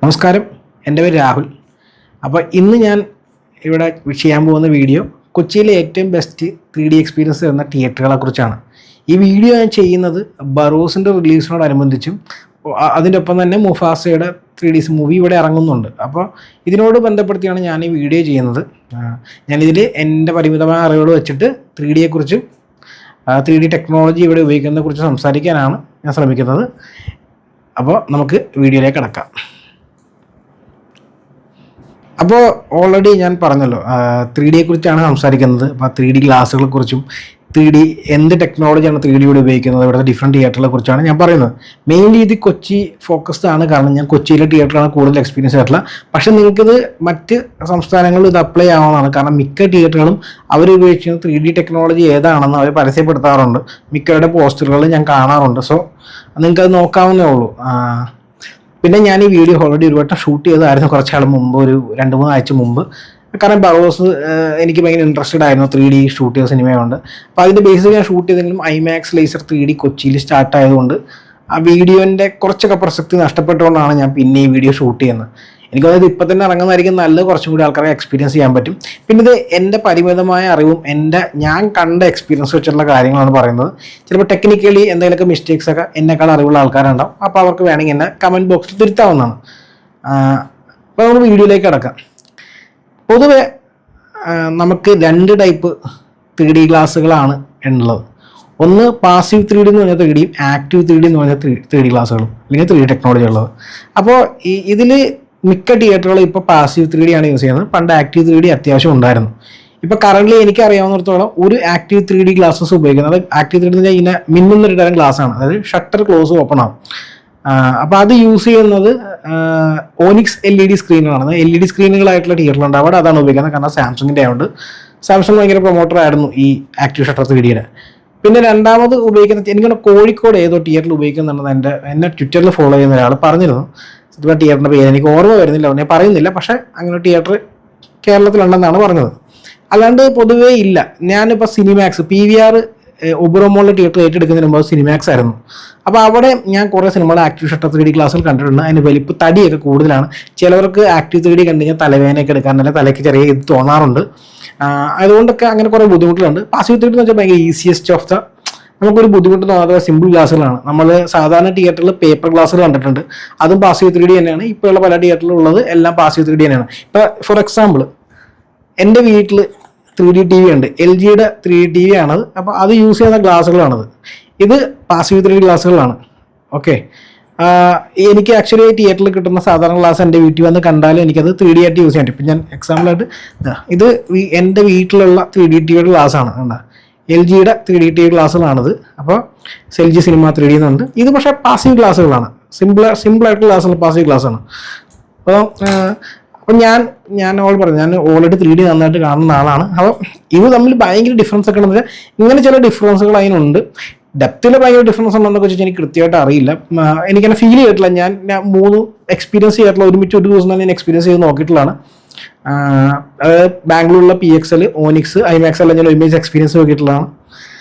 നമസ്കാരം, എൻ്റെ പേര് രാഹുൽ. അപ്പോൾ ഇന്ന് ഞാൻ ഇവിടെ ചെയ്യാൻ പോകുന്ന വീഡിയോ കൊച്ചിയിലെ ഏറ്റവും ബെസ്റ്റ് 3D എക്സ്പീരിയൻസ് തരുന്ന തിയേറ്ററുകളെ കുറിച്ചാണ്. ഈ വീഡിയോ ഞാൻ ചെയ്യുന്നത് ബറോസിൻ്റെ റിലീസിനോടനുബന്ധിച്ചും അതിൻ്റെ ഒപ്പം തന്നെ മുഫാസയുടെ 3D മൂവി ഇവിടെ ഇറങ്ങുന്നുണ്ട്. അപ്പോൾ ഇതിനോട് ബന്ധപ്പെടുത്തിയാണ് ഞാൻ ഈ വീഡിയോ ചെയ്യുന്നത്. ഞാനിതിൽ എൻ്റെ പരിമിതമായ അറിവുകൾ വെച്ചിട്ട് 3D യെക്കുറിച്ചും 3D ടെക്നോളജി ഇവിടെ ഉപയോഗിക്കുന്നതിനെ കുറിച്ച് സംസാരിക്കാനാണ് ഞാൻ ശ്രമിക്കുന്നത്. അപ്പോൾ നമുക്ക് വീഡിയോയിലേക്ക് കടക്കാം. അപ്പോൾ ഓൾറെഡി ഞാൻ പറഞ്ഞല്ലോ 3D കുറിച്ചാണ് സംസാരിക്കുന്നത്. അപ്പോൾ 3D ഗ്ലാസുകളെ കുറിച്ചും 3D എന്ത് ടെക്നോളജിയാണ് 3D ഇവിടെ ഉപയോഗിക്കുന്നത്, ഇവിടുത്തെ ഡിഫറെൻറ്റ് തിയേറ്ററുകളെ കുറിച്ചാണ് ഞാൻ പറയുന്നത്. മെയിൻലി ഇത് കൊച്ചി ഫോക്കസ്ഡ് ആണ്, കാരണം ഞാൻ കൊച്ചിയിലെ തിയേറ്ററാണ് കൂടുതൽ എക്സ്പീരിയൻസ് ആയിട്ടുള്ള. പക്ഷേ നിങ്ങൾക്കിത് മറ്റ് സംസ്ഥാനങ്ങളിൽ ഇത് അപ്ലൈ ആവുന്നതാണ്, കാരണം മിക്ക തിയേറ്ററുകളും അവർ ഉപയോഗിക്കുന്ന 3D ടെക്നോളജി ഏതാണെന്ന് അവർ പരസ്യപ്പെടുത്താറുണ്ട്. മിക്കവരുടെ പോസ്റ്ററുകൾ ഞാൻ കാണാറുണ്ട്. സോ നിങ്ങൾക്കത് നോക്കാവുന്നേ ഉള്ളൂ. പിന്നെ ഞാൻ ഈ വീഡിയോ ഓൾറെഡി ഒരു വട്ടം ഷൂട്ട് ചെയ്തതായിരുന്നു കുറച്ചാൾ മുമ്പ്, ഒരു 2-3 ആഴ്ച മുമ്പ്. കാരണം ബറോസ് എനിക്ക് ഭയങ്കര ഇൻട്രസ്റ്റഡ് ആയിരുന്നു 3D ഷൂട്ട് ചെയ്ത സിനിമയുണ്ട്. അപ്പോൾ അതിൻ്റെ ബേസിൽ ഞാൻ ഷൂട്ട് ചെയ്തെങ്കിലും ഐമാക്സ് ലേസർ 3D കൊച്ചിയിൽ സ്റ്റാർട്ട് ആയതുകൊണ്ട് ആ വീഡിയോൻ്റെ കുറച്ചൊക്കെ പ്രസക്തി നഷ്ടപ്പെട്ടുകൊണ്ടാണ് ഞാൻ പിന്നെ ഈ വീഡിയോ ഷൂട്ട് ചെയ്യുന്നത്. എനിക്കത് ഇപ്പം തന്നെ ഇറങ്ങുന്നതായിരിക്കും നല്ലത്, കുറച്ചും കൂടി ആൾക്കാരെ എക്സ്പീരിയൻസ് ചെയ്യാൻ പറ്റും. പിന്നെ ഇത് എൻ്റെ പരിമിതമായ അറിവും ഞാൻ കണ്ട എക്സ്പീരിയൻസ് വെച്ചിട്ടുള്ള കാര്യങ്ങളാണ് പറയുന്നത്. ചിലപ്പോൾ ടെക്നിക്കലി എന്തെങ്കിലുമൊക്കെ മിസ്റ്റേക്സ് ഒക്കെ എന്നെക്കാൾ അറിവുള്ള ആൾക്കാരുണ്ടാവും. അപ്പോൾ അവർക്ക് വേണമെങ്കിൽ എന്നെ കമൻറ്റ് ബോക്സിൽ തിരുത്താവുന്നതാണ്. അപ്പോൾ നമുക്ക് വീഡിയോയിലേക്ക് കിടക്കാം. പൊതുവെ നമുക്ക് 2 ടൈപ്പ് 3D ഗ്ലാസ്സുകളാണ് ഉള്ളത്. ഒന്ന് പാസീവ് 3D എന്ന് പറഞ്ഞാൽ 3D, ആക്റ്റീവ് 3D എന്ന് പറഞ്ഞാൽ 3D ഗ്ലാസ്സുകളും, അല്ലെങ്കിൽ 3D ടെക്നോളജി ഉള്ളത്. അപ്പോൾ ഇതിൽ മിക്ക തിയേറ്ററുകളും ഇപ്പോൾ പാസീവ് 3D ആണ് യൂസ് ചെയ്യുന്നത്. പണ്ട് ആക്റ്റീവ് 3D അത്യാവശ്യം ഉണ്ടായിരുന്നു. ഇപ്പോൾ കറൻ്റ് എനിക്ക് അറിയാവുന്നിടത്തോളം ഒരു ആക്റ്റീവ് 3D ഗ്ലാസ്സസ് ഉപയോഗിക്കുന്നത്, ആക്റ്റീവ് 3D എന്ന് പറഞ്ഞാൽ ഇങ്ങനെ മിന്നുന്നൊരു തരം ഗ്ലാസ്സാണ്. അതായത് ഷട്ടർ ക്ലോസ് ഓപ്പൺ ആവും. അപ്പോൾ അത് യൂസ് ചെയ്യുന്നത് ഓനിക്സ് LED സ്ക്രീനുകളാണ്. LED സ്ക്രീനുകളായിട്ടുള്ള തിയേറ്ററുണ്ട്, അവിടെ അതാണ് ഉപയോഗിക്കുന്നത്. കാരണം സാംസങ്ങിൻ്റെ ആയതുകൊണ്ട് സാംസങ് ഭയങ്കര പ്രൊമോട്ടർ ആയിരുന്നു ഈ ആക്റ്റീവ് ഷട്ടർ 3Dയുടെ. പിന്നെ രണ്ടാമത് ഉപയോഗിക്കുന്നത് എനിക്കൊന്ന് കോഴിക്കോട് ഏതോ തിയേറ്ററിൽ ഉപയോഗിക്കുന്നുണ്ടെന്ന് എന്നെ ട്വിറ്ററിൽ ഫോളോ ചെയ്യുന്ന ഒരാൾ പറഞ്ഞിരുന്നു. ഇപ്പം തിയേറ്ററിൻ്റെ പേര് എനിക്ക് ഓർമ്മ വരുന്നില്ല, ഞാൻ പറയുന്നില്ല. പക്ഷേ അങ്ങനെ തിയേറ്റർ കേരളത്തിലുണ്ടെന്നാണ് പറഞ്ഞത്. അല്ലാണ്ട് പൊതുവേ ഇല്ല. ഞാനിപ്പോൾ സിനിമാക്സ് PVR ഒബറോമോളിലെ തിയേറ്റർ ഏറ്റെടുക്കുന്നതിന് മുമ്പ് സിനിമാക്സ് ആയിരുന്നു. അപ്പോൾ അവിടെ ഞാൻ കുറേ സിനിമകൾ ആക്റ്റീവ് ഷട്ടർ 3D ഗ്ലാസ്സിൽ കണ്ടിട്ടുണ്ട്. അതിന് വലിപ്പം തടിയൊക്കെ കൂടുതലാണ്. ചിലവർക്ക് ആക്റ്റീവ് 3D കണ്ടു കഴിഞ്ഞാൽ തലവേദനയൊക്കെ എടുക്കാൻ തന്നെ തലയ്ക്ക് ചെറിയ ഇത് തോന്നാറുണ്ട്. അതുകൊണ്ടൊക്കെ അങ്ങനെ കുറേ ബുദ്ധിമുട്ടുകളുണ്ട്. പാസീവ് 3D എന്ന് വെച്ചാൽ ഭയങ്കര ഈസിയസ്റ്റ് ഓഫ് ദ, നമുക്കൊരു ബുദ്ധിമുട്ട് തോന്നാത്ത സിമ്പിൾ ഗ്ലാസ്സുകളാണ്. നമ്മൾ സാധാരണ തിയേറ്ററിൽ പേപ്പർ ഗ്ലാസ്സുകൾ കണ്ടിട്ടുണ്ട്, അതും പാസീവ് 3D തന്നെയാണ്. ഇപ്പോഴുള്ള പല തിയേറ്ററിലും ഉള്ളത് എല്ലാം പാസീവ് 3D തന്നെയാണ്. ഇപ്പോൾ ഫോർ എക്സാമ്പിൾ എൻ്റെ വീട്ടിൽ 3D TV ഉണ്ട്, LGയുടെ 3D TV ആണത്. അപ്പോൾ അത് യൂസ് ചെയ്യുന്ന ഗ്ലാസ്സുകളാണത്. ഇത് പാസീവ് 3D ഗ്ലാസ്സുകളാണ്. ഓക്കെ, എനിക്ക് ആക്ച്വലി തിയേറ്ററിൽ കിട്ടുന്ന സാധാരണ ഗ്ലാസ് എൻ്റെ വീട്ടിൽ വന്ന് കണ്ടാലും എനിക്കത് 3D ആയിട്ട് യൂസ് ചെയ്യാൻ പറ്റും. ഇപ്പം ഞാൻ എക്സാമ്പിളായിട്ട് ഇത് എൻ്റെ വീട്ടിലുള്ള 3D TVയുടെ ഗ്ലാസ്സാണ്. കണ്ട, LGയുടെ 3D TV ഗ്ലാസ്സുകളാണത്. അപ്പോൾ LG സിനിമ 3D എന്നുണ്ട്. ഇത് പക്ഷേ പാസീവ് ഗ്ലാസ്സുകളാണ്, സിമ്പിളായിട്ടുള്ള ഗ്ലാസ്സുകൾ, പാസീവ് ഗ്ലാസ്സാണ്. അപ്പം ഞാൻ പറഞ്ഞു, ഞാൻ ഓൾറെഡി 3D നന്നായിട്ട് കാണുന്ന ആളാണ്. അപ്പോൾ ഇത് തമ്മിൽ ഭയങ്കര ഡിഫറൻസ് ഒക്കെ ഉണ്ടെന്ന് വെച്ചാൽ ഇങ്ങനെ ചില ഡിഫറൻസുകൾ അതിനുണ്ട്. ഡെപ്തിൽ ഭയങ്കര ഡിഫറൻസ് ഉണ്ടെന്നൊക്കെ വെച്ചാൽ എനിക്ക് കൃത്യമായിട്ട് അറിയില്ല. എനിക്കങ്ങനെ ഫീൽ ചെയ്തിട്ടില്ല. ഞാൻ 3 എക്സ്പീരിയൻസ് ചെയ്തിട്ടുള്ള ഒരുമിച്ച് ഒരു ദിവസം തന്നെ ഞാൻ എക്സ്പീരിയൻസ് ചെയ്ത് നോക്കിയിട്ടുള്ളതാണ്. അതായത് ബാംഗ്ലൂരിലുള്ള PXL, ഓനിക്സ്, ഐമാക്സ് എല്ലാം ഞാൻ ഒരുമിച്ച് എക്സ്പീരിയൻസ് നോക്കിയിട്ടുള്ളതാണ്.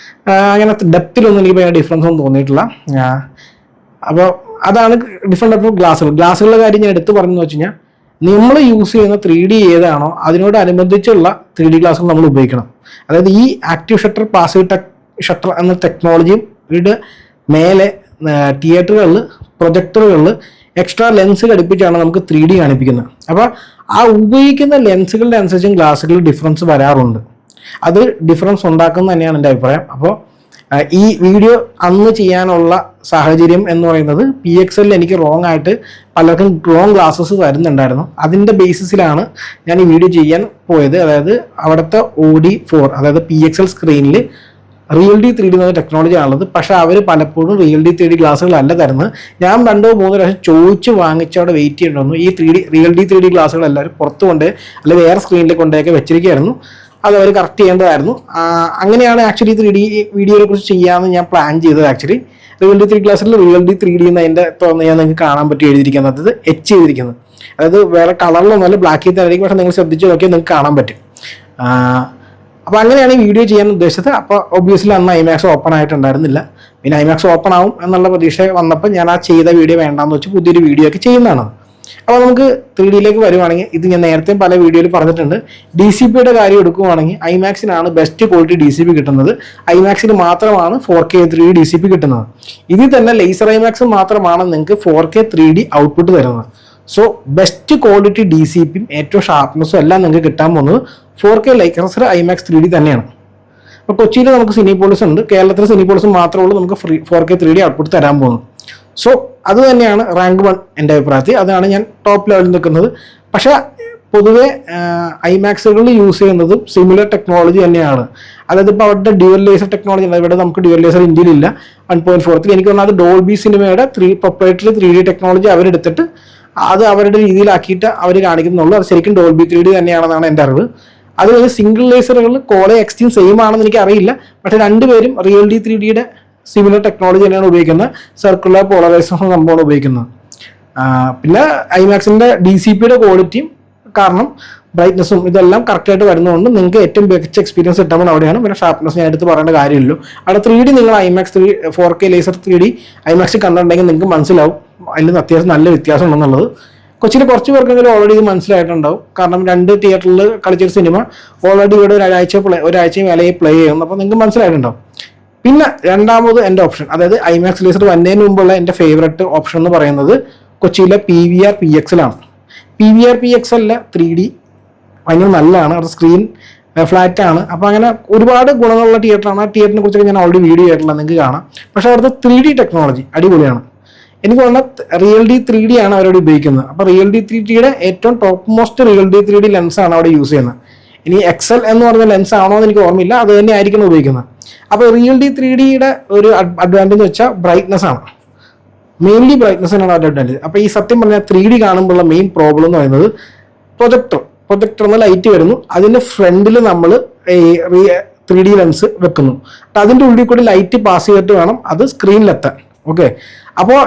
അങ്ങനെ ഡെപ്തിലൊന്നും എനിക്ക് ഭയങ്കര ഡിഫറൻസ് ഒന്നും തോന്നിയിട്ടില്ല. അപ്പോൾ അതാണ് ഡിഫറെൻ്റ് ടൈപ്പ് ഗ്ലാസ്സുകളുടെ കാര്യം ഞാൻ എടുത്ത് പറഞ്ഞെന്ന് വെച്ച് കഴിഞ്ഞാൽ, നമ്മൾ യൂസ് ചെയ്യുന്ന 3D ഏതാണോ അതിനോടനുബന്ധിച്ചുള്ള 3D ഗ്ലാസ്സുകൾ നമ്മൾ ഉപയോഗിക്കണം. അതായത് ഈ ആക്റ്റീവ് ഷട്ടർ, പാസീവ് ഷട്ടർ എന്ന ടെക്നോളജിയും ഇവിടെ മേലെ തിയേറ്ററുകളിൽ, പ്രൊജക്ടറുകളിൽ എക്സ്ട്രാ ലെൻസ് ഘടിപ്പിച്ചാണ് നമുക്ക് 3D കാണിപ്പിക്കുന്നത്. അപ്പോൾ ആ ഉപയോഗിക്കുന്ന ലെൻസുകളുടെ അനുസരിച്ചും ഗ്ലാസ്സുകളിൽ ഡിഫറൻസ് വരാറുണ്ട്. അത് ഡിഫറൻസ് ഉണ്ടാക്കുന്നത് തന്നെയാണ് എൻ്റെ അഭിപ്രായം. അപ്പോൾ ഈ വീഡിയോ അന്ന് ചെയ്യാനുള്ള സാഹചര്യം എന്ന് പറയുന്നത് PXL എനിക്ക് റോങ് ആയിട്ട് പലർക്കും റോങ് ഗ്ലാസ്സസ് തരുന്നുണ്ടായിരുന്നു. അതിൻ്റെ ബേസിസിലാണ് ഞാൻ ഈ വീഡിയോ ചെയ്യാൻ പോയത്. അതായത് അവിടുത്തെ OD4, അതായത് PXL സ്ക്രീനിൽ റിയൽ 3D എന്ന ടെക്നോളജി ആണുള്ളത്. പക്ഷേ അവർ പലപ്പോഴും റിയൽ 3D ഗ്ലാസ്സുകളല്ല തരുന്നത്. ഞാൻ 2-3 പ്രാവശ്യം ചോദിച്ച് വാങ്ങിച്ച് അവിടെ വെയിറ്റ് ചെയ്യണമെന്നു. ഈ റിയൽ 3D ഗ്ലാസ്സുകൾ എല്ലാവരും പുറത്ത് കൊണ്ട്, അല്ലെങ്കിൽ വേറെ സ്ക്രീനിൽ കൊണ്ടൊക്കെ വെച്ചിരിക്കുകയായിരുന്നു. അത് അവർ കറക്റ്റ് ചെയ്യേണ്ടതായിരുന്നു. അങ്ങനെയാണ് ആക്ച്വലി 3D വീഡിയോയെ കുറിച്ച് ചെയ്യാമെന്ന് ഞാൻ പ്ലാൻ ചെയ്തത്. ആക്ച്വലി റിയൽ 3D ഗ്ലാസ്സിൽ റിയൽ 3D എന്ന് അതിൻ്റെ തോന്നിയാൽ നിങ്ങൾക്ക് കാണാൻ പറ്റി എഴുതിയിരിക്കുന്നത്, അത് H ചെയ്തിരിക്കുന്നത്. അതായത് വേറെ കളറിലൊന്നുമല്ല, ബ്ലാക്ക് ചെയ്തായിരിക്കും. പക്ഷേ നിങ്ങൾ ശ്രദ്ധിച്ച് നോക്കിയാൽ നിങ്ങൾക്ക് കാണാൻ പറ്റും. അപ്പോൾ അങ്ങനെയാണ് ഈ വീഡിയോ ചെയ്യാൻ ഉദ്ദേശിച്ചത്. അപ്പോൾ ഒബ്വിയസ്ലി അന്ന് ഐമാക്സ് ഓപ്പൺ ആയിട്ടുണ്ടായിരുന്നില്ല. പിന്നെ ഐമാക്സ് ഓപ്പൺ ആവും എന്നുള്ള പ്രതീക്ഷ വന്നപ്പോൾ ഞാൻ ആ ചെയ്ത വീഡിയോ വേണ്ടാന്ന് വെച്ച് പുതിയൊരു വീഡിയോ ഒക്കെ ചെയ്യുന്നതാണ്. അപ്പോൾ നമുക്ക് 3D വരുവാണെങ്കിൽ ഇത് ഞാൻ നേരത്തെ പല വീഡിയോയിൽ പറഞ്ഞിട്ടുണ്ട്. DCPയുടെ കാര്യം എടുക്കുവാണെങ്കിൽ ഐമാക്സിനാണ് ബെസ്റ്റ് ക്വാളിറ്റി DCP കിട്ടുന്നത്. ഐമാക്സിന് മാത്രമാണ് 4K 3D DCP കിട്ടുന്നത്. ഇതിൽ തന്നെ ലേസർ ഐമാക്സ് മാത്രമാണ് നിങ്ങൾക്ക് 4K 3D ഔട്ട്പുട്ട് തരുന്നത്. സോ ബെസ്റ്റ് ക്വാളിറ്റി DCPയും ഏറ്റവും ഷാർപ്നെസ്സും എല്ലാം നിങ്ങൾക്ക് കിട്ടാൻ പോകുന്നത് 4K ലേസർ ഐമാക്സ് 3D തന്നെയാണ്. അപ്പോൾ കൊച്ചിയിൽ നമുക്ക് സിനിപോളിസ് ഉണ്ട്, കേരളത്തിൽ സിനിപോളിസ് മാത്രമേ ഉള്ളൂ നമുക്ക് 4K 3D ഔട്ട്പുട്ട് തരാൻ പോകുന്നത്. സോ അത് തന്നെയാണ് റാങ്ക് 1 എൻ്റെ അഭിപ്രായത്തിൽ. അതാണ് ഞാൻ ടോപ്പ് ലെവലിൽ നിൽക്കുന്നത്. പക്ഷേ പൊതുവെ ഐമാക്സുകളിൽ യൂസ് ചെയ്യുന്നതും സിമിലർ ടെക്നോളജി തന്നെയാണ്. അതായത് ഇപ്പോൾ അവരുടെ ഡ്യുവൽ ലേസർ ടെക്നോളജി ഉണ്ട്. ഇവിടെ നമുക്ക് ഡ്യുവൽ ലേസർ ഇന്ത്യയിലില്ല 1.4. എനിക്ക് തോന്നുന്നത് അത് ഡോൾബി സിനിമയുടെ പ്രൊപ്രൈറ്ററി 3D ടെക്നോളജി അവരെടുത്തിട്ട് അത് അവരുടെ രീതിയിലാക്കിയിട്ട് അവർ കാണിക്കുന്നുള്ളൂ. അത് ശരിക്കും ഡോൾബി 3D തന്നെയാണെന്നാണ് എൻ്റെ അറിവ്. അത് സിംഗിൾ ലേസറുകൾ കോളേ എക്സ്റ്റീം സെയിം ആണെന്ന് എനിക്ക് അറിയില്ല. പക്ഷേ രണ്ടുപേരും റിയൽ ഡി 3Dയുടെ സിമിലർ ടെക്നോളജി തന്നെയാണ് ഉപയോഗിക്കുന്നത്. സർക്കുലർ പോളറൈസേഷൻ സംഭവമാണ് ഉപയോഗിക്കുന്നത്. പിന്നെ ഐമാക്സിൻ്റെ DCPയുടെ ക്വാളിറ്റിയും കാരണം ബ്രൈറ്റ്നസ്സും ഇതെല്ലാം കറക്റ്റായിട്ട് വരുന്നതുകൊണ്ട് നിങ്ങൾക്ക് ഏറ്റവും മികച്ച എക്സ്പീരിയൻസ് കിട്ടുമ്പോൾ അവിടെയാണ്. പിന്നെ ഷാർപ്നെസ് ഞാൻ എടുത്ത് പറയേണ്ട കാര്യമില്ലല്ലോ. അവിടെ 3D നിങ്ങൾ ഐമാക്സ് 4K ലേസർ 3D ഐമാക്സിൽ കണ്ടിട്ടുണ്ടെങ്കിൽ നിങ്ങൾക്ക് മനസ്സിലാവും അതിൽ അത്യാവശ്യം നല്ല വ്യത്യാസം ഉണ്ടെന്നുള്ളത്. കൊച്ചിയിൽ കുറച്ച് പേർക്കെങ്കിലും ഓൾറെഡി ഇത് മനസ്സിലായിട്ടുണ്ടാവും. കാരണം 2 തിയേറ്ററിൽ കളിച്ചൊരു സിനിമ ഓൾറെഡി ഇവിടെ ഒരാഴ്ചയും വിലയിൽ പ്ലേ ചെയ്യുന്നു. അപ്പോൾ നിങ്ങൾക്ക് മനസ്സിലായിട്ടുണ്ടാവും. പിന്നെ രണ്ടാമത് എൻ്റെ ഓപ്ഷൻ, അതായത് ഐമാക്സ് ലേസർ വന്നതിന് മുമ്പുള്ള എൻ്റെ ഫേവററ്റ് ഓപ്ഷൻ എന്ന് പറയുന്നത് കൊച്ചിയിലെ PVR PXL ആണ്. PVR PXL 3D ഭയങ്കര നല്ലതാണ്. അത് സ്ക്രീൻ ഫ്ലാറ്റ് ആണ്. അപ്പോൾ അങ്ങനെ ഒരുപാട് ഗുണങ്ങളുള്ള തിയേറ്ററാണ്. ആ തിയേറ്ററിനെ കുറിച്ചൊക്കെ ഞാൻ ഓൾറെഡി വീഡിയോ ആയിട്ടുള്ള നിങ്ങൾക്ക് കാണാം. പക്ഷേ അവിടുത്തെ 3D ടെക്നോളജി അടിപൊളിയാണ്. എനിക്ക് തോന്നുന്നത് റിയൽ ഡി 3D ആണ് അവരോട് ഉപയോഗിക്കുന്നത്. അപ്പോൾ റിയൽ ഡി 3Dയുടെ ഏറ്റവും top most real D 3D ലെൻസാണ് അവിടെ യൂസ് ചെയ്യുന്നത്. ഇനി XL എന്ന് പറഞ്ഞ ലെൻസ് ആണോ എന്ന് എനിക്ക് ഓർമ്മയില്ല, അത് തന്നെ ആയിരിക്കണം ഉപയോഗിക്കുന്നത്. അപ്പോൾ റിയൽ ഡി 3Dയുടെ ഒരു അഡ്വാൻറ്റേജ് എന്ന് വെച്ചാൽ ബ്രൈറ്റ്നസ് ആണ്. മെയിൻലി ബ്രൈറ്റ്നസ്സിനാണ് അവരുടെ അഡ്വാൻറ്റേജ്. അപ്പോൾ ഈ സത്യം പറഞ്ഞാൽ 3D കാണുമ്പോഴുള്ള മെയിൻ പ്രോബ്ലം എന്ന് പറയുന്നത് പ്രൊജക്ടർ എന്ന ലൈറ്റ് വരുന്നു. അതിൻ്റെ ഫ്രണ്ടിൽ നമ്മൾ 3D ലെൻസ് വെക്കുന്നു. അതിൻ്റെ ഉള്ളിൽ കൂടി ലൈറ്റ് പാസ് ചെയ്തിട്ട് വേണം അത് സ്ക്രീനിലെത്താൻ. ഓക്കെ, അപ്പോൾ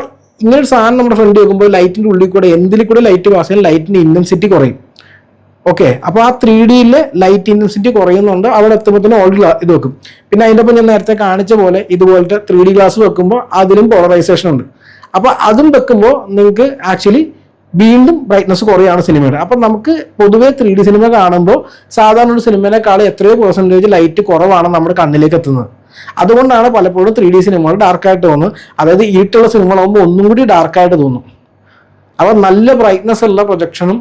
ഇങ്ങനെ ഒരു സാധനം നമ്മുടെ ഫ്രണ്ട് വെക്കുമ്പോൾ ലൈറ്റിൻ്റെ ഉള്ളിൽ കൂടെ എന്തിൽ കൂടെ ലൈറ്റ് പാസ് ചെയ്യാൻ ലൈറ്റിൻ്റെ ഇൻറ്റൻസിറ്റി കുറയും. ഓക്കെ, അപ്പോൾ ആ 3Dയിൽ ലൈറ്റ് ഇൻറ്റൻസിറ്റി കുറയുന്നുണ്ട്. അവിടെ എത്തുമ്പോഴത്തേനും ഓൾറെഡി ഇത് വെക്കും. പിന്നെ അതിൻ്റെ ഒപ്പം ഞാൻ നേരത്തെ കാണിച്ച പോലെ ഇതുപോലത്തെ 3D ഗ്ലാസ് വെക്കുമ്പോൾ അതിലും പോളറൈസേഷൻ ഉണ്ട്. അപ്പോൾ അതും വെക്കുമ്പോൾ നിങ്ങൾക്ക് ആക്ച്വലി വീണ്ടും ബ്രൈറ്റ്നസ് കുറയാണ് സിനിമയുടെ. അപ്പം നമുക്ക് പൊതുവേ 3D സിനിമ കാണുമ്പോൾ സാധാരണ ഒരു സിനിമയിലേക്കാൾ എത്രയോ % ലൈറ്റ് കുറവാണ് നമ്മുടെ കണ്ണിലേക്ക് എത്തുന്നത്. അതുകൊണ്ടാണ് പലപ്പോഴും 3D സിനിമകൾ ഡാർക്കായിട്ട് തോന്നുന്നത്. അതായത് ഇരുട്ടുള്ള സിനിമകളാകുമ്പോൾ ഒന്നും കൂടി ഡാർക്കായിട്ട് തോന്നും. അപ്പോൾ നല്ല ബ്രൈറ്റ്നസ് ഉള്ള പ്രൊജക്ഷനും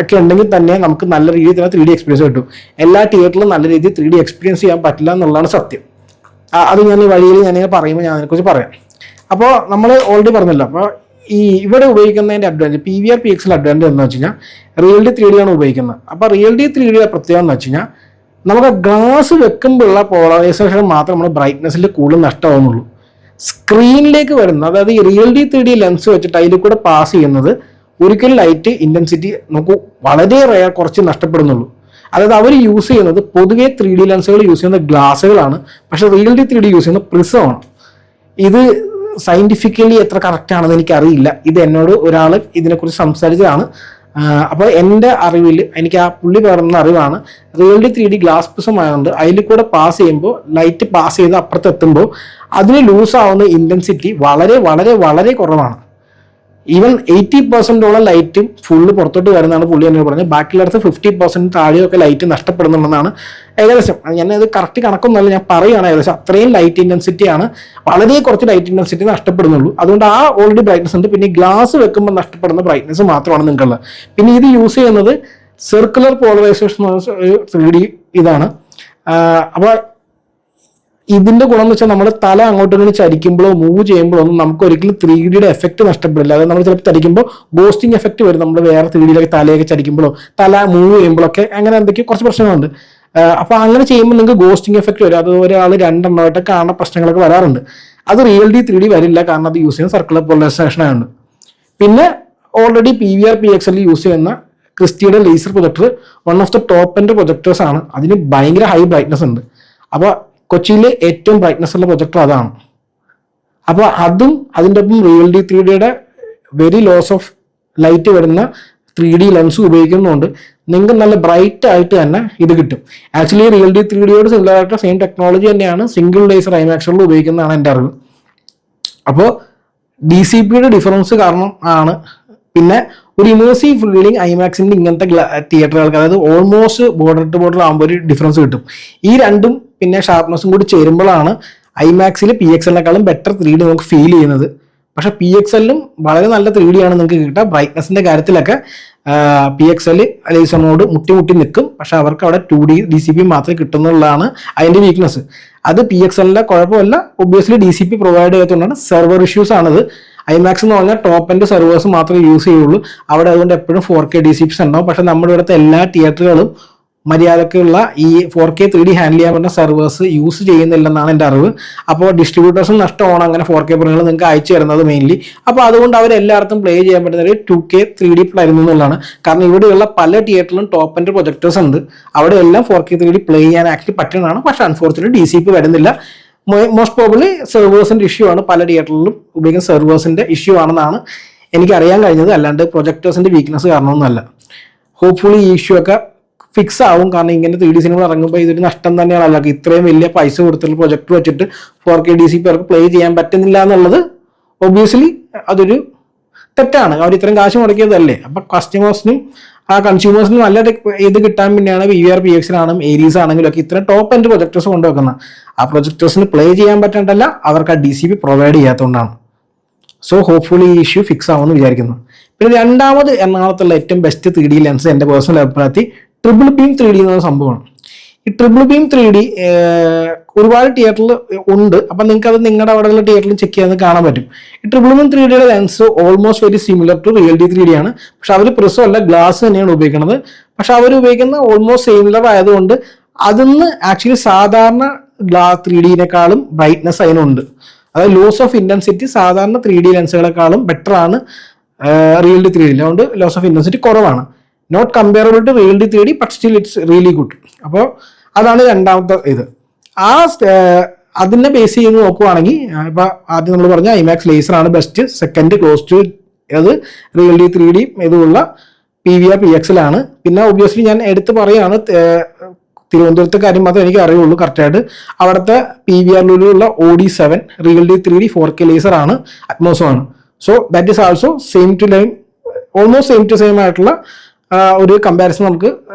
ഒക്കെ ഉണ്ടെങ്കിൽ തന്നെ നമുക്ക് നല്ല രീതിയിൽ തന്നെ 3D എക്സ്പീരിയൻസ് കിട്ടും. എല്ലാ തിയേറ്ററിലും നല്ല രീതിയിൽ 3D എക്സ്പീരിയൻസ് ചെയ്യാൻ പറ്റില്ല എന്നുള്ളതാണ് സത്യം. അത് ഞാൻ ഈ വഴിയിൽ ഞാനിങ്ങനെ പറയുമ്പോൾ ഞാൻ അതിനെക്കുറിച്ച് പറയാം. അപ്പോൾ നമ്മൾ ഓൾറെഡി പറഞ്ഞല്ലോ. അപ്പോൾ ഈ ഇവിടെ ഉപയോഗിക്കുന്നതിൻ്റെ അഡ്വാൻറ്റേജ് PVR PXL അഡ്വാൻറ്റേജ് എന്ന് വെച്ച് കഴിഞ്ഞാൽ റിയൽ ഡി 3D ആണ് ഉപയോഗിക്കുന്നത്. അപ്പോൾ റിയൽ ഡി 3Dയുടെ പ്രത്യേകത എന്ന് വെച്ച് കഴിഞ്ഞാൽ നമുക്ക് ഗ്ലാസ് വെക്കുമ്പോഴുള്ള പോളറൈസേഷൻ മാത്രം നമ്മുടെ ബ്രൈറ്റ്നസ്സിൽ കൂടുതൽ നഷ്ടമാകുന്നുള്ളൂ. സ്ക്രീനിലേക്ക് വരുന്ന, അതായത് ഈ റിയൽ ഡി 3D ലെൻസ് വെച്ചിട്ട് അതിൽ കൂടെ പാസ് ചെയ്യുന്നത് ഒരിക്കലും ലൈറ്റ് ഇൻറ്റൻസിറ്റി നമുക്ക് വളരെ കുറച്ച് നഷ്ടപ്പെടുന്നുള്ളൂ. അതായത് അവർ യൂസ് ചെയ്യുന്നത് പൊതുവേ 3D ലെൻസുകൾ യൂസ് ചെയ്യുന്ന ഗ്ലാസുകളാണ്. പക്ഷേ റിയൽ ഡി 3D യൂസ് ചെയ്യുന്ന പ്രിസമാണ്. ഇത് സയൻറ്റിഫിക്കലി എത്ര കറക്റ്റ് ആണെന്ന് എനിക്കറിയില്ല. ഇത് എന്നോട് ഒരാൾ ഇതിനെക്കുറിച്ച് സംസാരിച്ചതാണ്. അപ്പോൾ എൻ്റെ അറിവിൽ എനിക്ക് ആ പുള്ളി പറയുന്ന അറിവാണ് real D 3D glass prism ആയതുകൊണ്ട് അതിൽ കൂടെ പാസ് ചെയ്യുമ്പോൾ ലൈറ്റ് പാസ് ചെയ്ത് അപ്പുറത്തെത്തുമ്പോൾ അതിന് ലൂസ് ആവുന്ന ഇൻറ്റൻസിറ്റി വളരെ വളരെ വളരെ കുറവാണ്. ഈവൻ 80% ലൈറ്റും ഫുള്ള് പുറത്തോട്ട് വരുന്നതാണ് പുള്ളി എന്നോട് പറഞ്ഞത്. ബാക്കിയുള്ളടത്ത് 50% താഴെയൊക്കെ ലൈറ്റ് നഷ്ടപ്പെടുന്നുണ്ടെന്നാണ് ഏകദേശം. ഞാനത് കറക്റ്റ് കണക്കൊന്നുമല്ല, ഞാൻ പറയുകയാണ് ഏകദേശം അത്രയും ലൈറ്റ് ഇൻറ്റൻസിറ്റിയാണ്, വളരെ കുറച്ച് ലൈറ്റ് ഇൻറ്റൻസിറ്റി നഷ്ടപ്പെടുന്നുള്ളൂ. അതുകൊണ്ട് ആ ഓൾറെഡി ബ്രൈറ്റ്നസ് ഉണ്ട്. പിന്നെ ഗ്ലാസ് വെക്കുമ്പോൾ നഷ്ടപ്പെടുന്ന ബ്രൈറ്റ്നസ് മാത്രമാണ് നിങ്ങൾക്കുള്ളത്. പിന്നെ ഇത് യൂസ് ചെയ്യുന്നത് സർക്കുലർ പോളറൈസേഷൻ 3D ഇതാണ്. അപ്പോൾ ഇതിന്റെ ഗുണം എന്ന് വെച്ചാൽ നമ്മൾ തല അങ്ങോട്ടും ഇങ്ങോട്ട് ചരിക്കുമ്പോഴോ മൂവ് ചെയ്യുമ്പോഴോ ഒന്നും നമുക്ക് ഒരിക്കലും 3Dയുടെ എഫക്റ്റ് നഷ്ടപ്പെടില്ല. അതായത് നമ്മൾ ചിലപ്പോൾ ചരിക്കുമ്പോൾ ബോസ്റ്റിംഗ് എഫക്റ്റ് വരും. നമ്മൾ വേറെ 3Dയിലേക്ക് തലയൊക്കെ ചരിക്കുമ്പോഴോ തല മൂവ് ചെയ്യുമ്പോഴൊക്കെ അങ്ങനെ എന്തൊക്കെയോ കുറച്ച് പ്രശ്നങ്ങളുണ്ട്. അപ്പോൾ അങ്ങനെ ചെയ്യുമ്പോൾ നിങ്ങൾക്ക് ഗോസ്റ്റിംഗ് എഫക്റ്റ് വരും. അത് ഒരാൾ 2 എണ്ണമായിട്ടൊക്കെ കാണുന്ന പ്രശ്നങ്ങളൊക്കെ വരാറുണ്ട്. അത് റിയൽ ഡി 3D വരില്ല, കാരണം അത് യൂസ് ചെയ്യുന്ന സർക്കുലർ പോളറൈസേഷൻ ആയതുകൊണ്ട്. പിന്നെ ഓൾറെഡി PVR PXL യൂസ് ചെയ്യുന്ന ക്രിസ്റ്റിയുടെ laser projector one of the top end projectors ആണ്. അതിന് ഭയങ്കര ഹൈ ബ്രൈറ്റ്നസ് ഉണ്ട്. അപ്പോൾ കൊച്ചിയിലെ ഏറ്റവും ബ്രൈറ്റ്നസ് ഉള്ള പ്രൊജക്ടർ അതാണ്. അപ്പോൾ അതും അതിൻ്റെ ഒപ്പം റിയൽ ഡി 3Dയുടെ വെരി ലോസ് ഓഫ് ലൈറ്റ് വരുന്ന 3D ലെൻസ് ഉപയോഗിക്കുന്നതുകൊണ്ട് നിങ്ങൾക്ക് നല്ല ബ്രൈറ്റ് ആയിട്ട് തന്നെ ഇത് കിട്ടും. ആക്ച്വലി റിയൽ ഡി 3Dയോട് സിമിലർ ആയിട്ട് സെയിം ടെക്നോളജി തന്നെയാണ് സിംഗിൾ ലേസർ ഐമാക്സുകളിൽ ഉപയോഗിക്കുന്നതാണ് എൻ്റെ അറിവ്. അപ്പോൾ DCPയുടെ ഡിഫറൻസ് കാരണം ആണ്. പിന്നെ ഒരു ഇമേഴ്സീവ് ഫീലിംഗ് ഐമാക്സിന്റെ ഇങ്ങനത്തെ തിയേറ്ററുകൾക്ക്, അതായത് ഓൾമോസ്റ്റ് ബോർഡർ ടു ബോർഡർ ആകുമ്പോൾ ഒരു ഡിഫറൻസ് കിട്ടും. ഈ രണ്ടും പിന്നെ ഷാർപ്നെസ്സും കൂടി ചേരുമ്പോഴാണ് ഐമാക്സിൽ PXLനേക്കാളും ബെറ്റർ 3D നമുക്ക് ഫീൽ ചെയ്യുന്നത്. പക്ഷെ PXLലും വളരെ നല്ല 3D ആണ് നിങ്ങൾക്ക് കിട്ടുക. ബ്രൈറ്റ്നസിന്റെ കാര്യത്തിലൊക്കെ PXL ലേസറിനോട് മുട്ടി നിൽക്കും. പക്ഷെ അവർക്ക് അവിടെ 2D DCP മാത്രമേ കിട്ടുന്നുള്ളതാണ് അതിന്റെ വീക്ക്നെസ്. അത് PXLന്റെ കുഴപ്പമല്ല, ഒബ്വിയസ്ലി DCP പ്രൊവൈഡ് ചെയ്തുകൊണ്ടാണ്. സെർവർ ഇഷ്യൂസ് ആണത്. ഐമാക്സ് എന്ന് പറഞ്ഞാൽ ടോപ്പ് എൻഡ് സെർവേഴ്സ് മാത്രമേ യൂസ് ചെയ്യുള്ളൂ അവിടെ. അതുകൊണ്ട് എപ്പോഴും 4K DCPs ഉണ്ടാവും. പക്ഷെ നമ്മുടെ ഇവിടുത്തെ എല്ലാ തിയേറ്ററുകളും മര്യാദക്കുള്ള ഈ 4K 3D ഹാൻഡിൽ ചെയ്യാൻ പറ്റുന്ന സെർവേഴ്സ് യൂസ് ചെയ്യുന്നില്ലെന്നാണ് എൻ്റെ അറിവ്. അപ്പോൾ ഡിസ്ട്രിബ്യൂട്ടേഴ്സും നഷ്ടമാണ് അങ്ങനെ 4K പ്രിന്റുകൾ നിങ്ങൾക്ക് അയച്ചു തരുന്നത് മെയിൻലി. അപ്പോൾ അതുകൊണ്ട് അവർ എല്ലായിടത്തും പ്ലേ ചെയ്യാൻ പറ്റുന്ന ഒരു 2K 3D ആയിരുന്നു എന്നുള്ളതാണ്. കാരണം ഇവിടെയുള്ള പല തിയേറ്ററിലും ടോപ്പ് എൻഡ് പ്രൊജക്ടേഴ്സ് ഉണ്ട്. അവിടെ എല്ലാം 4K 3D പ്ലേ ചെയ്യാൻ ആക്ച്വലി പറ്റുന്നതാണ്. പക്ഷെ അൺഫോർച്ചുനേറ്റ്ലി DCP വരുന്നില്ല. മോസ്റ്റ് പ്രോബബ്ലി സെർവേഴ്സിന്റെ ഇഷ്യൂ ആണ്. പല തിയേറ്ററിലും ഉപയോഗിക്കുന്ന സെർവേഴ്സിന്റെ ഇഷ്യൂ ആണെന്നാണ് എനിക്ക് അറിയാൻ കഴിഞ്ഞത്. അല്ലാണ്ട് പ്രൊജക്ടേഴ്സിന്റെ വീക്ക്നെസ് കാരണമൊന്നുമല്ല. ഹോപ്പ്ഫുള്ളി ഈ ഇഷ്യൂ ഒക്കെ ഫിക്സ് ആവും. കാരണം ഇങ്ങനെ 3D സിനിമ ഇറങ്ങുമ്പോൾ ഇതൊരു നഷ്ടം തന്നെയാണല്ലോ. ഇത്രയും വലിയ പൈസ കൊടുത്തിട്ട് പ്രൊജക്ടർ വെച്ചിട്ട് 4K DCP അവർക്ക് പ്ലേ ചെയ്യാൻ പറ്റുന്നില്ല എന്നുള്ളത് ഒബ്വിയസ്ലി അതൊരു തെറ്റാണ്. അവർ ഇത്രയും കാശ് മുടക്കിയതല്ലേ. അപ്പൊ കസ്റ്റമേഴ്സിനും കൺസ്യൂമേഴ്സിനും നല്ല ഇത് കിട്ടാൻ വേണ്ടിയാണ് PVR PXL ആണെങ്കിലും ഏരീസ് ആണെങ്കിലും ഒക്കെ ഇത്ര ടോപ്പ് എൻഡ് പ്രൊജക്ടേഴ്സ് കൊണ്ടുവെക്കുന്നത്. ആ പ്രൊജക്ടേഴ്സിന് പ്ലേ ചെയ്യാൻ പറ്റണ്ടല്ല, അവർക്ക് ആ DCP പ്രൊവൈഡ് ചെയ്യാത്തതുകൊണ്ടാണ്. സോ ഹോപ്പ്ഫുള്ളി ഈ ഇഷ്യൂ ഫിക്സ് ആവുമെന്ന് വിചാരിക്കുന്നു. പിന്നെ രണ്ടാമത് എറണാകുളത്തുള്ള ഏറ്റവും ബെസ്റ്റ് 3D ലെൻസ് എൻ്റെ പേഴ്സണൽ അഭിപ്രായത്തിൽ ട്രിപ്പിൾ ബീം 3D എന്ന സംഭവമാണ്. ഈ ട്രിപ്പിൾ ബീം 3D ഒരുപാട് തിയേറ്ററിൽ ഉണ്ട്. അപ്പം നിങ്ങൾക്ക് അത് നിങ്ങളുടെ അവിടെയുള്ള തിയേറ്ററിൽ ചെക്ക് ചെയ്യാൻ കാണാൻ പറ്റും. ഈ ട്രിപ്പിൾ ബീം 3Dയുടെ lens almost very similar to real D 3D ആണ്. പക്ഷെ അവർ പ്രിസം അല്ല, ഗ്ലാസ് തന്നെയാണ് ഉപയോഗിക്കുന്നത്. പക്ഷെ അവർ ഉപയോഗിക്കുന്ന ഓൾമോസ്റ്റ് സിമിലർ ആയതുകൊണ്ട് അതിന്ന് ആക്ച്വലി സാധാരണ ഗ്ലാസ് 3Dനേക്കാളും ബ്രൈറ്റ്നസ് അതിനുണ്ട്. അതായത് ലോസ് ഓഫ് ഇന്റൻസിറ്റി സാധാരണ 3D ലെൻസുകളെക്കാളും ബെറ്റർ ആണ് റിയൽ ഡി 3D. അതുകൊണ്ട് ലോസ് ഓഫ് ഇന്റൻസിറ്റി കുറവാണ്. Not comparable to real D 3D but still it's really good. അപ്പോൾ അതാണ് രണ്ടാമത്തെ ഇത്. അതിനെ ബേസ് ചെയ്ത് നോക്കുവാണെങ്കിൽ ഇപ്പൊ ആദ്യം നമ്മൾ പറഞ്ഞ ഐമാക്സ് ലേസർ ആണ് ബെസ്റ്റ്. സെക്കൻഡ് ക്ലോസ് ടു അത് റിയൽ ഡി 3D ഇതുള്ള PVR PXL ആണ്. പിന്നെ ഒബ്വിയസ്ലി ഞാൻ എടുത്ത് പറയാണ് തിരുവനന്തപുരത്തെ കാര്യം മാത്രമേ എനിക്ക് അറിയുള്ളൂ കറക്റ്റായിട്ട്. അവിടുത്തെ PVR-ലുള്ള OD7 real D 3D 4K laser ആണ്, അറ്റ്മോസും ആണ്. So that is also same to line, almost same to same ആയിട്ടുള്ള ഒരു കമ്പാരിസൺ നമുക്ക്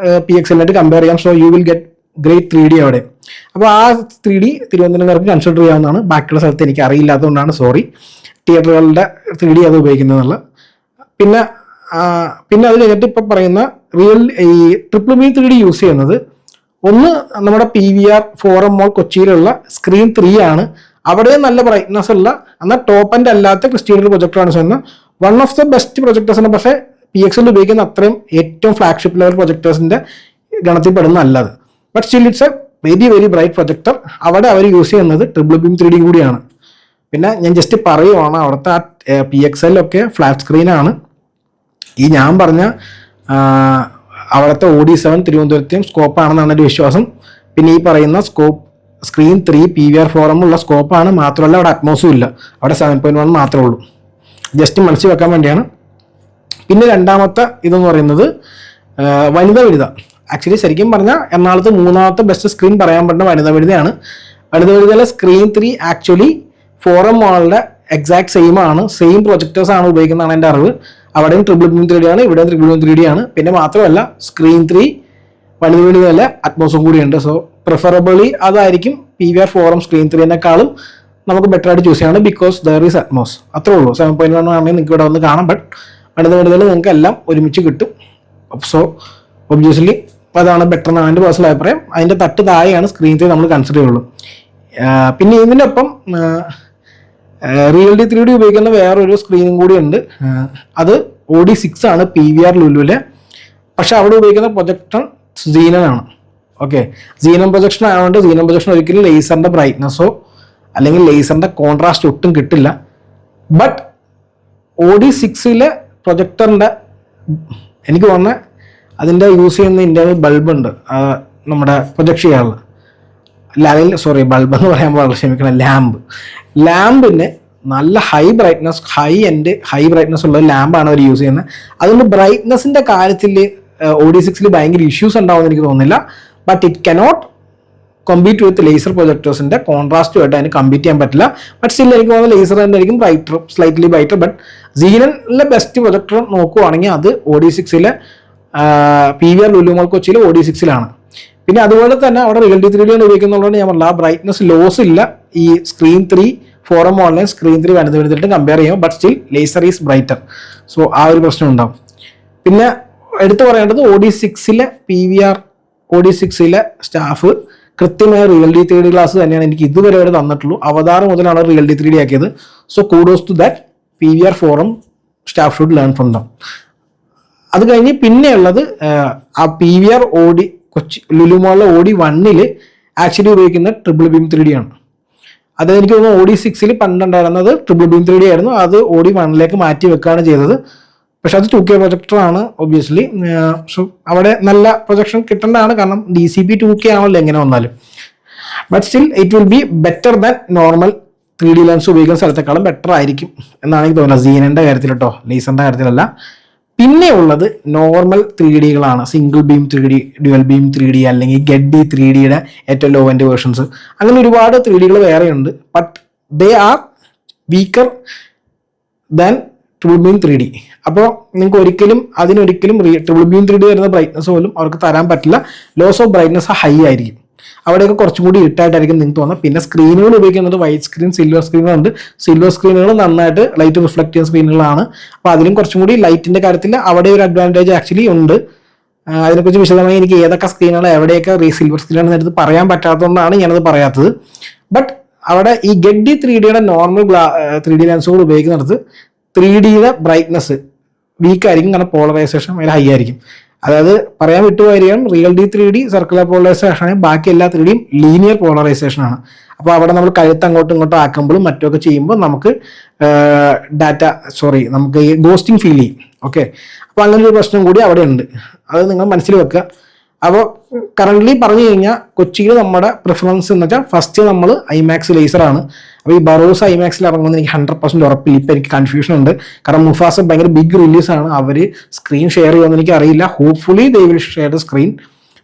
PXL-ആയിട്ട് കമ്പയർ ചെയ്യാം. So you will get great 3D അവിടെ. അപ്പോൾ ആ 3D തിരുവനന്തപുരംകാർക്ക് കൺസിഡർ ചെയ്യാവുന്നതാണ്. ബാക്കിയുള്ള സ്ഥലത്ത് എനിക്ക് അറിയില്ലാത്തതുകൊണ്ടാണ് സോറി. തിയേറ്ററുകളുടെ 3D അത് ഉപയോഗിക്കുന്നതെന്നുള്ള. പിന്നെ അത് കഴിഞ്ഞിട്ട് ഇപ്പം പറയുന്ന ഈ ട്രിപ്പിൾ ബീം 3D യൂസ് ചെയ്യുന്നത് ഒന്ന് നമ്മുടെ PVR ഫോറം മോൾ കൊച്ചിയിലുള്ള സ്ക്രീൻ 3 ആണ്. അവിടെ നല്ല ബ്രൈറ്റ്നസ് ഉള്ള എന്നാൽ ടോപ്പ് എൻഡ് അല്ലാത്ത ക്രിസ്റ്റീരിയർ പ്രൊജക്ടറാണ് ചെയ്യുന്നത്. One of the best projectors ആണ്. പക്ഷേ PXL ഉപയോഗിക്കുന്ന അത്രയും ഏറ്റവും ഫ്ലാഗ്ഷിപ്പ് ലെവൽ പ്രൊജക്ടേഴ്സിന്റെ ഗണത്തിൽ പെടുന്ന അല്ലാതെ. But still it's A very very bright projector. അവിടെ അവർ യൂസ് ചെയ്യുന്നത് ട്രിപ്പിൾ ബീം 3D കൂടിയാണ്. പിന്നെ ഞാൻ ജസ്റ്റ് പറയുവാണ് അവിടുത്തെ PXL ഒക്കെ ഫ്ലാറ്റ് സ്ക്രീനാണ്. ഈ ഞാൻ പറഞ്ഞ അവിടുത്തെ OD7 തിരുവനന്തപുരത്തെയും സ്കോപ്പാണെന്നാണ് എൻ്റെ വിശ്വാസം. പിന്നെ ഈ പറയുന്ന സ്ക്രീൻ 3 PVR ഫോറമുള്ള സ്കോപ്പാണ്. മാത്രമല്ല അവിടെ അറ്റ്മോസും ഇല്ല, അവിടെ 7.1 മാത്രമേ ഉള്ളൂ. ജസ്റ്റ് മനസ്സിൽ വെക്കാൻ വേണ്ടിയാണ്. പിന്നെ രണ്ടാമത്തെ ഇതെന്ന് പറയുന്നത് വനിത. ആക്ച്വലി ശരിക്കും പറഞ്ഞാൽ എറണാകുളത്ത് മൂന്നാമത്തെ ബെസ്റ്റ് സ്ക്രീൻ പറയാൻ പറ്റുന്ന വനിതയാണ്. വനിതയിലെ സ്ക്രീൻ 3 ആക്ച്വലി ഫോറം മോളുടെ എക്സാക്ട് സെയിം ആണ്. സെയിം പ്രൊജക്ടേഴ്സ് ആണ് ഉപയോഗിക്കുന്നതാണ് എൻ്റെ അറിവ്. അവിടെയും ട്രിപ്പിൾ ബീം 3D ആണ്, ഇവിടെയും ട്രിപ്പിൾ ബീം 3D ആണ്. പിന്നെ മാത്രമല്ല സ്ക്രീൻ 3 വനിതയിലെ അറ്റ്മോസും കൂടിയുണ്ട്. സോ പ്രിഫറബിളി അതായിരിക്കും PVR ഫോറം സ്ക്രീൻ 3-നേക്കാളും നമുക്ക് ബെറ്റർ ആയിട്ട് ചൂസ് ചെയ്യാണ്. Because there is Atmos. അത്രേ ഉള്ളൂ. 7.1 ആണെങ്കിൽ നിങ്ങൾക്ക് ഇവിടെ വന്ന് കാണാം. ബട്ട് വനിതയിൽ നിങ്ങൾക്ക് എല്ലാം ഒരുമിച്ച് കിട്ടും. സോ ഒബ്വിയസ്ലി അതാണ് ബെറ്റർ എന്നാണ് എൻ്റെ പേഴ്സണൽ അഭിപ്രായം. അതിൻ്റെ തൊട്ട് താഴെയാണ് സ്ക്രീൻ 3 നമ്മൾ കൺസിഡർ ചെയ്യുള്ളൂ. പിന്നെ ഇതിനൊപ്പം റിയൽ ഡി 3D ഉപയോഗിക്കുന്ന വേറൊരു സ്ക്രീനും കൂടി ഉണ്ട്. അത് OD6 ആണ് PVR ലുലുവിലെ. പക്ഷെ അവിടെ ഉപയോഗിക്കുന്ന പ്രൊജക്ടർ സീനൻ ആണ്. ഓക്കെ, സീനൻ പ്രൊജക്ഷൻ ആയതുകൊണ്ട് സീനൻ പ്രൊജക്ഷൻ ഒരിക്കലും ലേസറിന്റെ ബ്രൈറ്റ്നസ്സോ അല്ലെങ്കിൽ ലേസറിന്റെ കോൺട്രാസ്റ്റ് ഒട്ടും കിട്ടില്ല. ബട്ട് OD6-ലെ പ്രൊജക്ടറിന്റെ എനിക്ക് തോന്നുന്നത് അതിൻ്റെ യൂസ് ചെയ്യുന്ന ഇന്റേണൽ ബൾബ് ഉണ്ട് നമ്മുടെ പ്രൊജക്ട് ചെയ്യാനുള്ള. ബൾബ് എന്ന് പറയാൻ പാടില്ല, ക്ഷമിക്കണം, ലാമ്പിന് നല്ല ഹൈ ബ്രൈറ്റ്നസ് ഉള്ള ലാമ്പാണ് അവർ യൂസ് ചെയ്യുന്നത്. അതുകൊണ്ട് ബ്രൈറ്റ്നസിന്റെ കാര്യത്തിൽ OD6-ൽ ഭയങ്കര ഇഷ്യൂസ് ഉണ്ടാവുമെന്ന് എനിക്ക് തോന്നുന്നില്ല. But it cannot compete with laser പ്രൊജക്ടേഴ്സിന്റെ കോൺട്രാസ്റ്റുമായിട്ട് അതിന് കമ്പീറ്റ് ചെയ്യാൻ പറ്റില്ല. ബട്ട് സ്റ്റിൽ എനിക്ക് തോന്നുന്നത് ലേസർ തന്നെ ആയിരിക്കും ബ്രൈറ്റർ, സ്ലൈറ്റ്ലി ബ്രൈറ്റർ. ബട്ട് സീനനിലെ ബെസ്റ്റ് പ്രൊജക്ടർ നോക്കുവാണെങ്കിൽ അത് OD6-ലെ PVR ലുലു മാൾ കൊച്ചിയിലെ OD6-ലാണ്. പിന്നെ അതുപോലെ തന്നെ അവിടെ റിയൽ 3D ആണ് ഉപയോഗിക്കുന്നുള്ളതുകൊണ്ട് ഞാൻ പറഞ്ഞില്ല, ആ ബ്രൈറ്റ്നസ് ലോസ് ഇല്ല ഈ സ്ക്രീൻ 3 4M ഓൺലൈൻ സ്ക്രീൻ 3 വലുതായിട്ട് കമ്പയർ ചെയ്യുമ്പോൾ. But still laser is brighter. So ആ ഒരു പ്രശ്നം ഉണ്ടാവും. പിന്നെ എടുത്തു പറയേണ്ടത് OD6-ലെ PVR OD6-ലെ സ്റ്റാഫ് കൃത്യമായ റിയൽ 3D ഗ്ലാസ് തന്നെയാണ് എനിക്ക് ഇതുവരെ വരെ തന്നിട്ടുള്ളൂ. അവതാർ മുതലാണ് റിയൽ 3D ആക്കിയത്. So kudos to that PVR 4M staff should learn from them. അത് കഴിഞ്ഞ് പിന്നെയുള്ളത് ആ PVR കൊച്ചി ലുലു മാളിലെ OD1-ൽ ആക്ച്വലി ഉപയോഗിക്കുന്ന ട്രിപ്പിൾ ബീം 3D ആണ്. അത് എനിക്ക് തോന്നുന്നു OD6-ൽ പണ്ടുണ്ടായിരുന്നത് ട്രിപ്പിൾ ബീം 3D ആയിരുന്നു. അത് OD1-ലേക്ക് മാറ്റി വെക്കുകയാണ് ചെയ്തത്. പക്ഷെ അത് 2K പ്രൊജക്ടറാണ് ഒബ്വിയസ്ലി. സോ അവിടെ നല്ല പ്രൊജക്ഷൻ കിട്ടേണ്ടതാണ്, കാരണം DCP 2K ആണല്ലോ എങ്ങനെ വന്നാലും. But still it will be better than normal 3D lens ഉപയോഗിക്കുന്ന സ്ഥലത്തെക്കാളും ബെറ്റർ ആയിരിക്കും എന്നാണ് എനിക്ക് തോന്നുന്നത്, സീനന്റെ കാര്യത്തിൽ കേട്ടോ, ലേസറിന്റെ കാര്യത്തിലല്ല. പിന്നെ ഉള്ളത് നോർമൽ 3Dകളാണ്. Single beam 3D, dual beam 3D, അല്ലെങ്കിൽ ഗഡ്ഡി 3Dയുടെ ഏറ്റവും ലോ എൻഡ് വേർഷൻസ്. അങ്ങനെ ഒരുപാട് 3Dകൾ വേറെയുണ്ട്. But they are weaker than triple beam 3D. അപ്പോൾ നിങ്ങൾക്ക് അതിനൊരിക്കലും ട്രിപ്പിൾ ബീം 3D വരുന്ന ബ്രൈറ്റ്നസ് പോലും അവർക്ക് തരാൻ പറ്റില്ല. ലോസ് ഓഫ് ബ്രൈറ്റ്നസ് ഹൈ ആയിരിക്കും. അവിടെയൊക്കെ കുറച്ചും കൂടി ഇട്ടായിട്ടായിരിക്കും നിങ്ങൾക്ക് തോന്നുന്നത്. പിന്നെ സ്ക്രീനുകൾ ഉപയോഗിക്കുന്നത് വൈറ്റ് സ്ക്രീൻ, സിൽവർ സ്ക്രീനുകളുണ്ട്. സിൽവർ സ്ക്രീനുകൾ നന്നായിട്ട് ലൈറ്റ് റിഫ്ലക്ട് ചെയ്യുന്ന സ്ക്രീനുകളാണ്. അപ്പോൾ അതിലും കുറച്ചും കൂടി ലൈറ്റിന്റെ കാര്യത്തിൽ അവിടെ ഒരു അഡ്വാൻറ്റേജ് ആക്ച്വലി ഉണ്ട്. അതിനെക്കുറിച്ച് വിശദമായി എനിക്ക് ഏതൊക്കെ സ്ക്രീനുകൾ എവിടെയൊക്കെ സിൽവർ സ്ക്രീനാണെന്ന് എടുത്ത് പറയാൻ പറ്റാത്തതുകൊണ്ടാണ് ഞാനത് പറയാത്തത്. ബട്ട് അവിടെ ഈ ഗഡ്ഡി 3Dയുടെ നോർമൽ 3D ലെൻസുകൾ ഉപയോഗിക്കുന്നിടത്ത് 3Dയുടെ ബ്രൈറ്റ്നസ് വീക്ക് ആയിരിക്കും, കാരണം പോളറൈസേഷൻ അതിൽ ഹൈ ആയിരിക്കും. അതായത് പറയാൻ വിട്ടുപോയിരിക്കും, റിയൽ 3D സർക്കുലർ പോളറൈസേഷൻ ആണ്, ബാക്കി എല്ലാ 3Dയും ലീനിയർ പോളറൈസേഷൻ ആണ്. അപ്പോൾ അവിടെ നമ്മൾ കഴുത്ത് അങ്ങോട്ടും ഇങ്ങോട്ടും ആക്കുമ്പോഴും മറ്റൊക്കെ ചെയ്യുമ്പോൾ നമുക്ക് നമുക്ക് ഈ ഗോസ്റ്റിംഗ് ഫീൽ ചെയ്യും. ഓക്കെ, അപ്പോൾ അങ്ങനെ ഒരു പ്രശ്നം കൂടി അവിടെ ഉണ്ട്. അത് നിങ്ങൾ മനസ്സിൽ വെക്കുക. അപ്പോൾ കറന്റ് പറഞ്ഞു കഴിഞ്ഞാൽ കൊച്ചിയിൽ നമ്മുടെ പ്രിഫറൻസ് എന്ന് വെച്ചാൽ ഫസ്റ്റ് നമ്മൾ IMAX ലേസറാണ്. അപ്പോൾ ഈ ബറോസ് IMAXൽ ഇറങ്ങുന്നത് എനിക്ക് 100% ഉറപ്പില്ല. ഇപ്പം എനിക്ക് കൺഫ്യൂഷൻ ഉണ്ട്, കാരണം മുഫാസ ഭയങ്കര ബിഗ് റിലീസാണ്. അവർ സ്ക്രീൻ ഷെയർ ചെയ്യുമെന്ന് എനിക്ക് അറിയില്ല. Hopefully they will share the screen.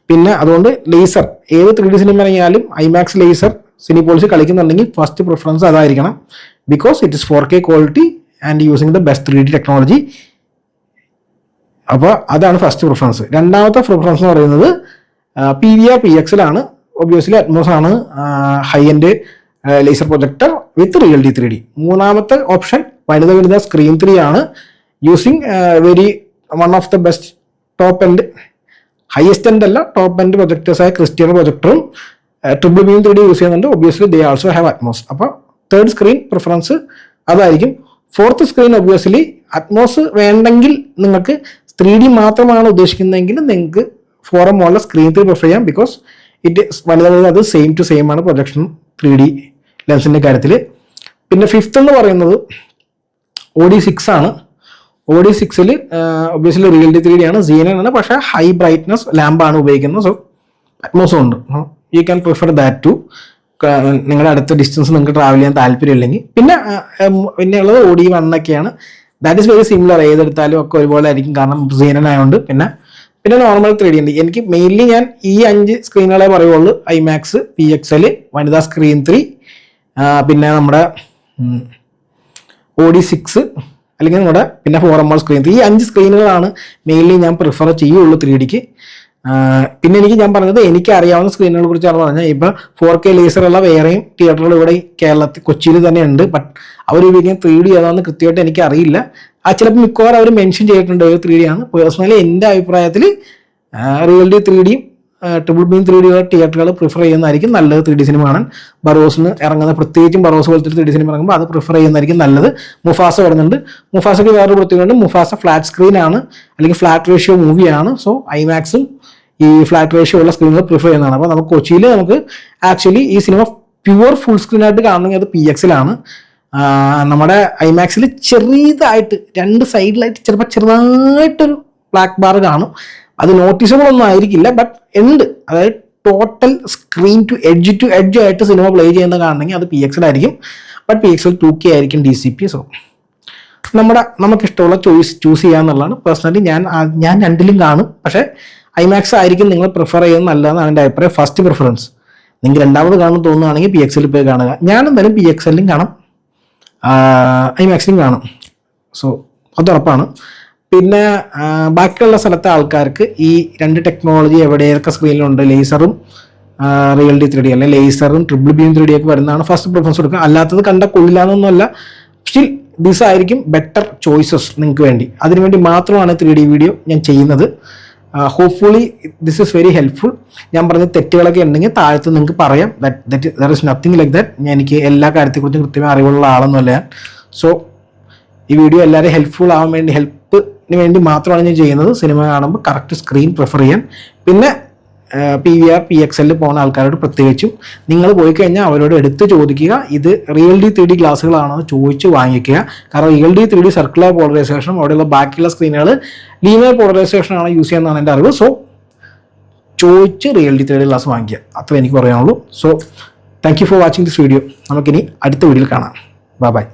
പിന്നെ അതുകൊണ്ട് ലേസർ ഏത് 3D സിനിമ ഇറങ്ങിയാലും IMAX ലേസർ സിനിപോളിസ് കളിക്കുന്നുണ്ടെങ്കിൽ ഫസ്റ്റ് പ്രിഫറൻസ് അതായിരിക്കണം. Because it is 4K quality and using the best 3D technology. അപ്പോൾ അതാണ് ഫസ്റ്റ് പ്രിഫറൻസ്. രണ്ടാമത്തെ പ്രിഫറൻസ് എന്ന് പറയുന്നത് PVR PXL-ആണ്. ഒബ്വിയസ്ലി അറ്റ്മോസ് ആണ് high end laser projector with real 3D. മൂന്നാമത്തെ ഓപ്ഷൻ വനിത സ്ക്രീൻ 3 ആണ്, using one of the best top end, highest end അല്ല, ടോപ്പ് എൻഡ് പ്രൊജക്ടേഴ്സായ ക്രിസ്റ്റ്യാനോ പ്രൊജക്ടറും ട്രിപ്പിൾ ബീം 3D യൂസ് ചെയ്യുന്നുണ്ട്. Obviously they also have Atmos. അപ്പോൾ third screen preference അതായിരിക്കും. Fourth screen obviously Atmos വേണ്ടെങ്കിൽ നിങ്ങൾക്ക് 3D മാത്രമാണ് ഉദ്ദേശിക്കുന്നതെങ്കിൽ നിങ്ങൾക്ക് 4M മോഡൽ സ്ക്രീൻ 3 പ്രിഫർ ചെയ്യാം. ബിക്കോസ് അത് സെയിം ടു സെയിം ആണ് പ്രൊജക്ഷൻ 3D ലെൻസിന്റെ കാര്യത്തിൽ. പിന്നെ ഫിഫ്ത്ത് എന്ന് പറയുന്നത് OD6 ആണ്. OD6-ൽ ഒബ്വിയസ്ലി റിയൽ 3D ആണ്, സീനനാണ്, പക്ഷേ ഹൈ ബ്രൈറ്റ്നസ് ലാമ്പാണ് ഉപയോഗിക്കുന്നത്. സോ അറ്റ്മോസും ഉണ്ട്. You can prefer that too. നിങ്ങളുടെ അടുത്ത ഡിസ്റ്റൻസ് നിങ്ങൾക്ക് ട്രാവൽ ചെയ്യാൻ താല്പര്യമില്ലെങ്കിൽ. പിന്നെ ഉള്ളത് OD1-ഒക്കെയാണ്. That is very similar. ഏതെടുത്താലും ഒക്കെ ഒരുപോലെ ആയിരിക്കും, കാരണം സീനനായതുകൊണ്ട്. പിന്നെ നോർമൽ 3D ഉണ്ട്. എനിക്ക് മെയിൻലി ഞാൻ ഈ 5 സ്ക്രീനുകളെ പറയുള്ളൂ. IMAX, PXL, വനിതാ സ്ക്രീൻ 3, പിന്നെ നമ്മുടെ OD6, അല്ലെങ്കിൽ നമ്മുടെ പിന്നെ 4M സ്ക്രീൻ 3. ഈ 5 സ്ക്രീനുകളാണ് മെയിൻലി ഞാൻ പ്രിഫർ ചെയ്യുള്ളൂ 3Dക്ക്. പിന്നെ ഞാൻ പറഞ്ഞത് എനിക്ക് അറിയാവുന്ന സ്ക്രീനുകളെ കുറിച്ചാണ് പറഞ്ഞത്. ഇപ്പം 4K ലേസറുള്ള വേറെയും തിയേറ്ററുകൾ ഇവിടെ കേരളത്തിൽ കൊച്ചിയിൽ തന്നെ ഉണ്ട്. ബട്ട് അവർ ഉപയോഗിക്കുന്ന 3D ഏതാണെന്ന് കൃത്യമായിട്ട് എനിക്ക് അറിയില്ല. ചിലപ്പോൾ മിക്കവാറും അവർ മെൻഷൻ ചെയ്തിട്ടുണ്ട് 3D ആണ്. പേഴ്സണലി എൻ്റെ അഭിപ്രായത്തിൽ റിയൽ 3Dയും ട്രിപ്പിൾ ബീം 3D തിയേറ്ററുകൾ പ്രിഫർ ചെയ്യുന്നതായിരിക്കും നല്ലത് 3D സിനിമ കാണാൻ. ബറോസിന് ഇറങ്ങുന്ന, പ്രത്യേകിച്ചും ബറോസ് പോലത്തെ 3D സിനിമ ഇറങ്ങുമ്പോൾ അത് പ്രിഫർ ചെയ്യുന്നതായിരിക്കും നല്ലത്. മുഫാസ വരുന്നുണ്ട്. മുഫാസയ്ക്ക് വേറൊരു പ്രത്യേകത, മുഫാസ ഫ്ലാറ്റ് സ്ക്രീൻ ആണ്, അല്ലെങ്കിൽ ഫ്ലാറ്റ് റേഷ്യോ മൂവിയാണ്. സോ IMAXും ഈ ഫ്ലാറ്റ് റേഷ്യോ ഉള്ള സ്ക്രീനുകൾ പ്രിഫർ ചെയ്യുന്നതാണ്. അപ്പോൾ നമുക്ക് കൊച്ചിയിൽ നമുക്ക് ആക്ച്വലി ഈ സിനിമ പ്യുവർ ഫുൾ സ്ക്രീൻ ആയിട്ട് കാണണമെങ്കിൽ അത് PXL-ആണ്. നമ്മുടെ IMAXൽ ചെറിയതായിട്ട് 2 സൈഡിലായിട്ട് ചിലപ്പോൾ ചെറുതായിട്ടൊരു ബ്ലാക്ക് ബാർ കാണും. അത് നോട്ടീസബിൾ ഒന്നും ആയിരിക്കില്ല, ബട്ട് ഉണ്ട്. അതായത് ടോട്ടൽ സ്ക്രീൻ ടു എഡ്ജ് ആയിട്ട് സിനിമ പ്ലേ ചെയ്യുന്ന കാണണമെങ്കിൽ അത് PXL ആയിരിക്കും. ബട്ട് PXL 2K ആയിരിക്കും DCP. സോ നമുക്കിഷ്ടമുള്ള ചൂസ് ചെയ്യാന്നുള്ളതാണ്. പേഴ്സണലി ഞാൻ രണ്ടിലും കാണും, പക്ഷേ IMAX ആയിരിക്കും നിങ്ങൾ പ്രിഫർ ചെയ്യുന്നത് നല്ലതെന്നാണ് എൻ്റെ അഭിപ്രായം. ഫസ്റ്റ് പ്രിഫറൻസ് നിങ്ങൾക്ക് രണ്ടാമത് കാണും തോന്നുകയാണെങ്കിൽ PXL പോയി കാണുക. ഞാൻ എന്തായാലും PXL കാണും, IMAX കാണും. സോ അത് ഉറപ്പാണ്. പിന്നെ ബാക്കിയുള്ള സ്ഥലത്തെ ആൾക്കാർക്ക് ഈ രണ്ട് ടെക്നോളജി എവിടെയൊക്കെ സ്ക്രീനിലുണ്ട്, ലേസറും റിയൽറ്റി 3D അല്ലെങ്കിൽ ലേസറും ട്രിപ്പിൾ ബീം 3D ഒക്കെ വരുന്നതാണ് ഫസ്റ്റ് പ്രിഫറൻസ് കൊടുക്കുക. അല്ലാത്തത് കണ്ട കൊള്ളില്ലാന്നൊന്നുമല്ല, സ്റ്റിൽ ദിസ് ആയിരിക്കും ബെറ്റർ ചോയ്സസ് നിങ്ങൾക്ക് വേണ്ടി. അതിനുവേണ്ടി മാത്രമാണ് 3D വീഡിയോ ഞാൻ ചെയ്യുന്നത്. Hopefully this is very helpful. ഞാൻ പറഞ്ഞ തെറ്റുകളൊക്കെ ഉണ്ടെങ്കിൽ താഴത്ത് നിങ്ങൾക്ക് പറയാം. There is nothing like that. എനിക്ക് എല്ലാ കാര്യത്തെക്കുറിച്ചും കൃത്യമായി അറിവുള്ള ആളൊന്നുമല്ല ഞാൻ. സോ ഈ വീഡിയോ എല്ലാവരും ഹെൽപ്ഫുൾ ആവാൻ വേണ്ടി, ഹെൽപ്പിന് വേണ്ടി മാത്രമാണ് ഞാൻ ചെയ്യുന്നത്. സിനിമ കാണുമ്പോൾ കറക്റ്റ് സ്ക്രീൻ പ്രിഫർ ചെയ്യാൻ. പിന്നെ PVR PXL പോകുന്ന ആൾക്കാരോട് പ്രത്യേകിച്ചും നിങ്ങൾ പോയി കഴിഞ്ഞാൽ അവരോട് എടുത്ത് ചോദിക്കുക, ഇത് റിയൽറ്റി 3D ഗ്ലാസ്സുകളാണോ എന്ന് ചോദിച്ച് വാങ്ങിക്കുക. കാരണം റിയൽറ്റി 3D സർക്കുലർ പോളറൈസേഷനും അവിടെയുള്ള ബാക്കിയുള്ള സ്ക്രീനുകൾ ലീനിയർ പോളറൈസേഷനാണ് യൂസ് ചെയ്യുന്നതാണ് എൻ്റെ അറിവ്. സോ ചോദിച്ച് റിയൽറ്റി 3D ഗ്ലാസ് വാങ്ങിക്കുക, അത്ര എനിക്ക് പറയാനുള്ളൂ. So thank you for watching this video. നമുക്കിനി അടുത്ത വീഡിയോയിൽ കാണാം. ബൈ.